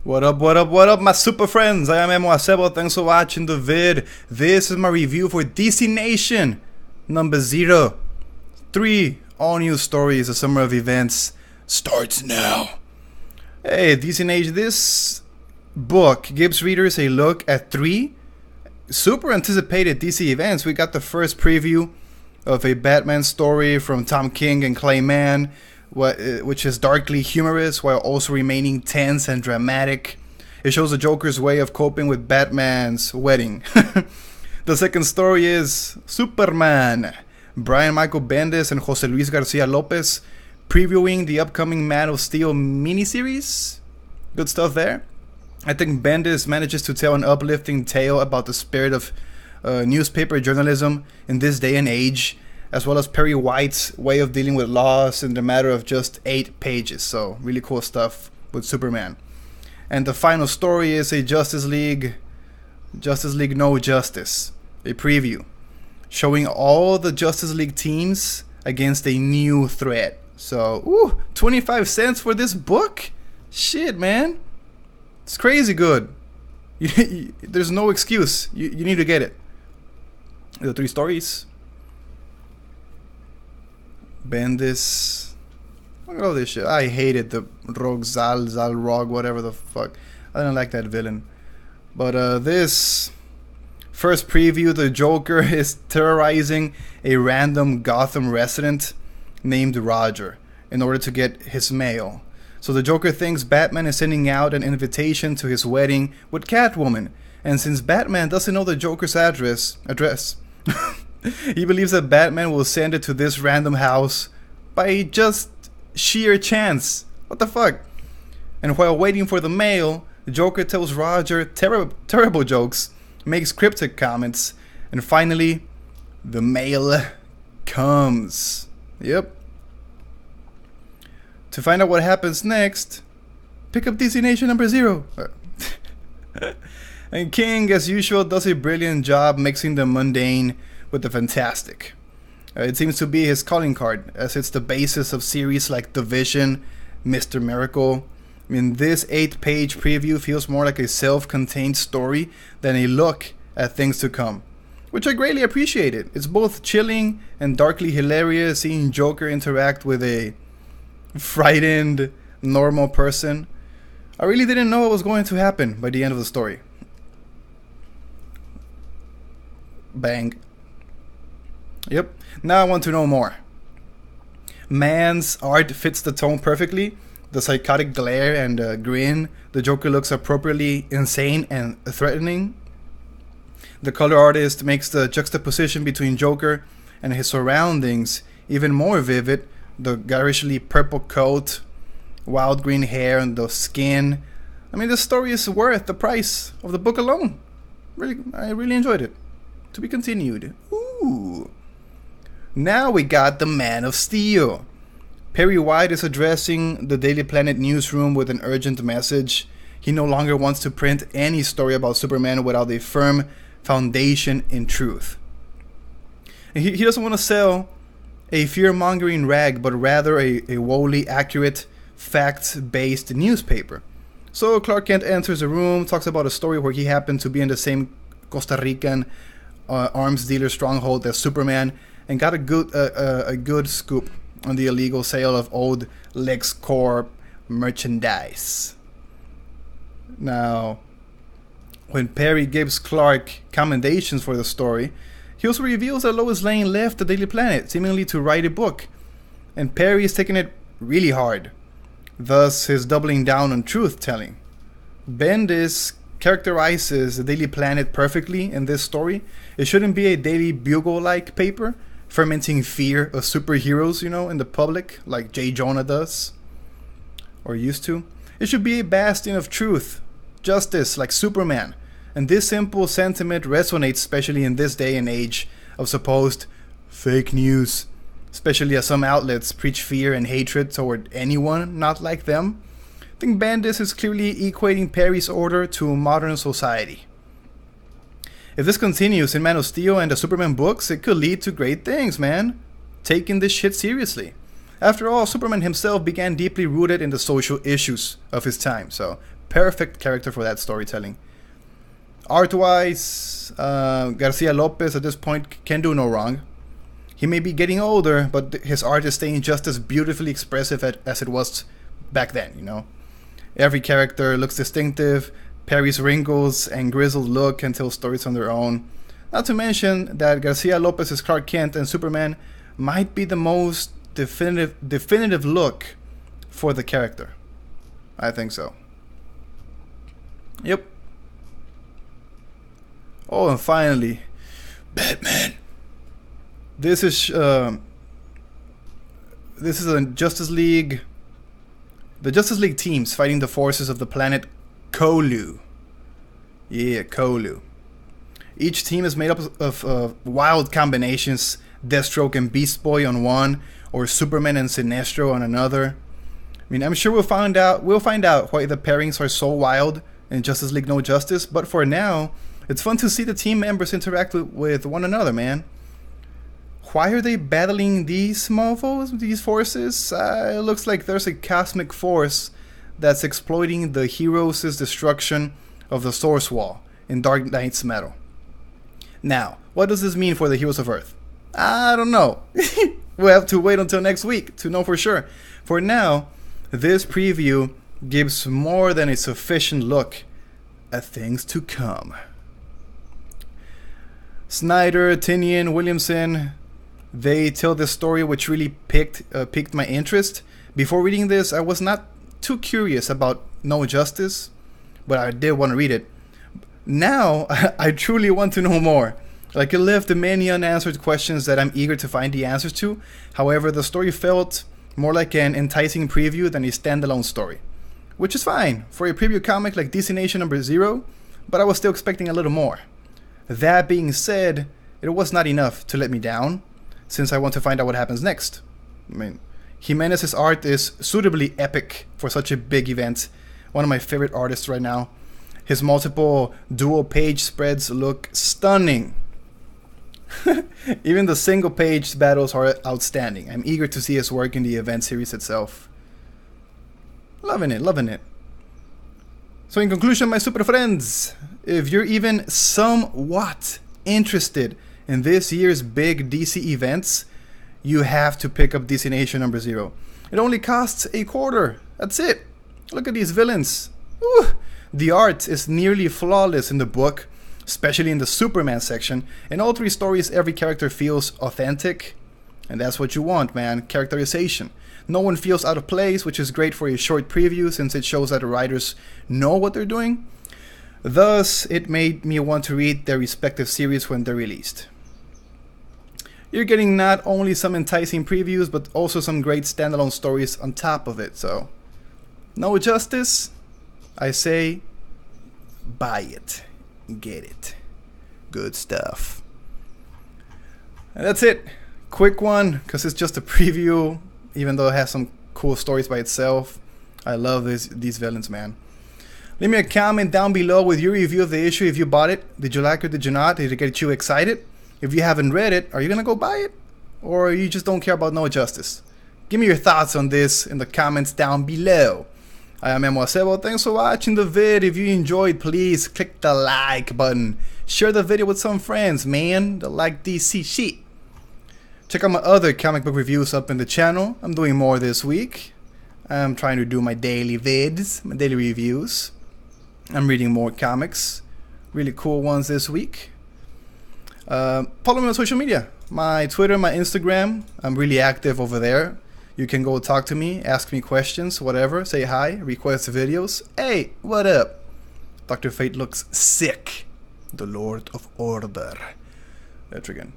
What up, what up, what up, my super friends? I am Emo Acebo, thanks for watching the vid. This is my review for DC Nation number 0. 3 all new stories, a summer of events starts now. Hey, DC Nation, this book gives readers a look at 3 super anticipated DC events. We got the first preview of a Batman story from Tom King and Clay Mann, which is darkly humorous while also remaining tense and dramatic. It shows the Joker's way of coping with Batman's wedding. The second story is Superman. Brian Michael Bendis and Jose Luis Garcia Lopez previewing the upcoming Man of Steel miniseries. Good stuff there. I think Bendis manages to tell an uplifting tale about the spirit of newspaper journalism in this day and age, as well as Perry White's way of dealing with loss in the matter of just 8 pages. So really cool stuff with Superman. And the final story is a Justice League No Justice, a preview showing all the Justice League teams against a new threat. So 25 cents for this book? Shit, man, it's crazy good. There's no excuse. You need to get it. The 3 stories. Bendis. Look at all this shit. I hated the Rogue Zalrog, whatever the fuck. I didn't like that villain. But this first preview, the Joker is terrorizing a random Gotham resident named Roger in order to get his mail. So the Joker thinks Batman is sending out an invitation to his wedding with Catwoman. And since Batman doesn't know the Joker's address, he believes that Batman will send it to this random house by just sheer chance. What the fuck? And while waiting for the mail, the Joker tells Roger terrible jokes, makes cryptic comments, and finally, the mail comes. Yep. To find out what happens next, pick up DC Nation number 0. And King, as usual, does a brilliant job mixing the mundane with the fantastic. It seems to be his calling card, as it's the basis of series like The Vision, Mr. Miracle. I mean, this 8-page preview feels more like a self-contained story than a look at things to come, which I greatly appreciate it. It's both chilling and darkly hilarious seeing Joker interact with a frightened, normal person. I really didn't know what was going to happen by the end of the story. Bang. Yep. Now I want to know more. Mann's art fits the tone perfectly. The psychotic glare and grin. The Joker looks appropriately insane and threatening. The color artist makes the juxtaposition between Joker and his surroundings even more vivid. The garishly purple coat, wild green hair, and the skin. I mean, the story is worth the price of the book alone. I really enjoyed it. To be continued. Ooh. Now we got the Man of Steel. Perry White is addressing the Daily Planet newsroom with an urgent message. He no longer wants to print any story about Superman without a firm foundation in truth. He doesn't want to sell a fear-mongering rag, but rather a wholly accurate, facts-based newspaper. So Clark Kent enters the room, talks about a story where he happened to be in the same Costa Rican arms dealer stronghold as Superman, and got a good scoop on the illegal sale of old LexCorp merchandise. Now, when Perry gives Clark commendations for the story, he also reveals that Lois Lane left the Daily Planet, seemingly to write a book, and Perry is taking it really hard, thus his doubling down on truth-telling. Bendis characterizes the Daily Planet perfectly in this story. It shouldn't be a Daily Bugle-like paper, fermenting fear of superheroes, in the public, like J. Jonah does, or used to. It should be a bastion of truth, justice, like Superman. And this simple sentiment resonates especially in this day and age of supposed fake news, especially as some outlets preach fear and hatred toward anyone not like them. I think Bendis is clearly equating Perry's order to modern society. If this continues in Man of Steel and the Superman books, it could lead to great things, man. Taking this shit seriously. After all, Superman himself began deeply rooted in the social issues of his time, so perfect character for that storytelling. Art-wise, Garcia Lopez at this point can do no wrong. He may be getting older, but his art is staying just as beautifully expressive as it was back then, you know. Every character looks distinctive, Perry's wrinkles and grizzled look can tell stories on their own. Not to mention that Garcia Lopez's Clark Kent and Superman might be the most definitive look for the character. I think so. Yep. Oh, and finally, Batman. This is a Justice League. The Justice League teams fighting the forces of the planet Colu. Yeah, Colu. Each team is made up of wild combinations: Deathstroke and Beast Boy on one, or Superman and Sinestro on another. I mean, I'm sure we'll find out why the pairings are so wild in Justice League No Justice. But for now, it's fun to see the team members interact with one another, man. Why are they battling these mofos, these forces? It looks like there's a cosmic force that's exploiting the heroes' destruction of the Source Wall in Dark Knight's Metal. Now, what does this mean for the heroes of Earth? I don't know. We'll have to wait until next week to know for sure. For now, this preview gives more than a sufficient look at things to come. Snyder, Tynion, Williamson, they tell this story which really piqued my interest. Before reading this, I was not too curious about No Justice, but I did want to read it. Now, I truly want to know more. Like, it left many unanswered questions that I'm eager to find the answers to. However, the story felt more like an enticing preview than a standalone story, which is fine for a preview comic like DC Nation #0, but I was still expecting a little more. That being said, it was not enough to let me down, since I want to find out what happens next. I mean, Jimenez's art is suitably epic for such a big event. One of my favorite artists right now. His multiple dual page spreads look stunning. Even the single page battles are outstanding. I'm eager to see his work in the event series itself. Loving it, loving it. So in conclusion, my super friends, if you're even somewhat interested in this year's big DC events, you have to pick up DC Nation #0. It only costs $0.25. That's it. Look at these villains. Woo. The art is nearly flawless in the book, especially in the Superman section. In all three stories, every character feels authentic, and that's what you want, man. Characterization. No one feels out of place, which is great for a short preview since it shows that the writers know what they're doing. Thus, it made me want to read their respective series when they're released. You're getting not only some enticing previews, but also some great standalone stories on top of it. So, No Justice, I say, buy it. Get it. Good stuff. And that's it. Quick one, because it's just a preview, even though it has some cool stories by itself. I love these villains, man. Leave me a comment down below with your review of the issue. If you bought it, did you like it, did you not? Did it get you excited? If you haven't read it, are you going to go buy it? Or you just don't care about No Justice? Give me your thoughts on this in the comments down below. I am Emosebo. Thanks for watching the vid. If you enjoyed, please click the like button. Share the video with some friends, man, that like DC shit. Check out my other comic book reviews up in the channel. I'm doing more this week. I'm trying to do my daily vids, my daily reviews. I'm reading more comics. Really cool ones this week. Follow me on social media. My Twitter, my Instagram. I'm really active over there. You can go talk to me, ask me questions, whatever. Say hi, request videos. Hey, what up? Dr. Fate looks sick. The Lord of Order. Etrigan.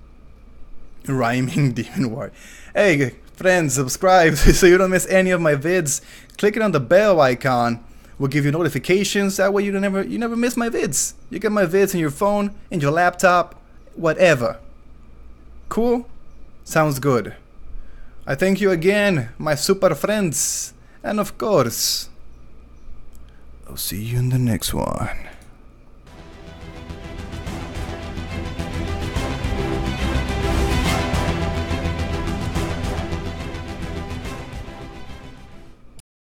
Rhyming Demon War. Hey, friends, subscribe so you don't miss any of my vids. Clicking on the bell icon will give you notifications. That way you never miss my vids. You get my vids in your phone, in your laptop, whatever. Cool? Sounds good. I thank you again, my super friends. And of course, I'll see you in the next one.